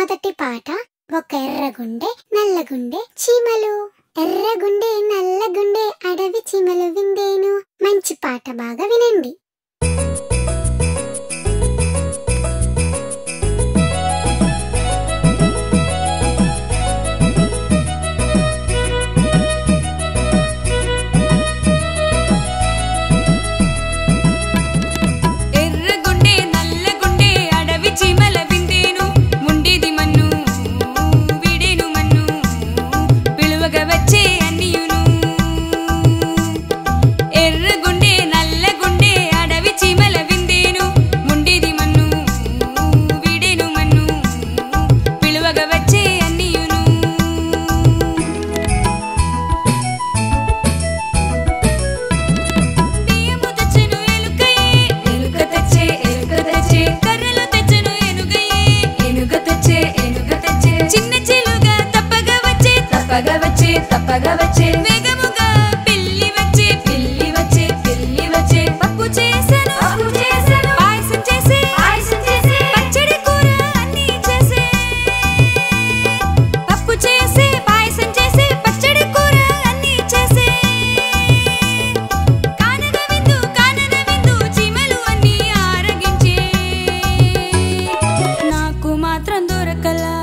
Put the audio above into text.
మొదటి పాట ఒక ఎర్రగుండె నల్లగుండె చీమలు. ఎర్రగుండె నల్లగుండె అడవి చీమలు విందేను. మంచి పాట, బాగా వినండి. తప్పగా వచ్చే వేగముగా పిల్లి వచ్చే పిల్లి వచ్చే పిల్లి వచ్చే పప్పు చేసెను పాయసం చేసే పచ్చడి కూర అన్నీ చేసే. పప్పు చేసే పాయసం చేసే పచ్చడి కూర అన్నీ చేసే. కానన విందు చీమలు అన్నీ ఆరగించే. నాకు మాత్రం దొరకలా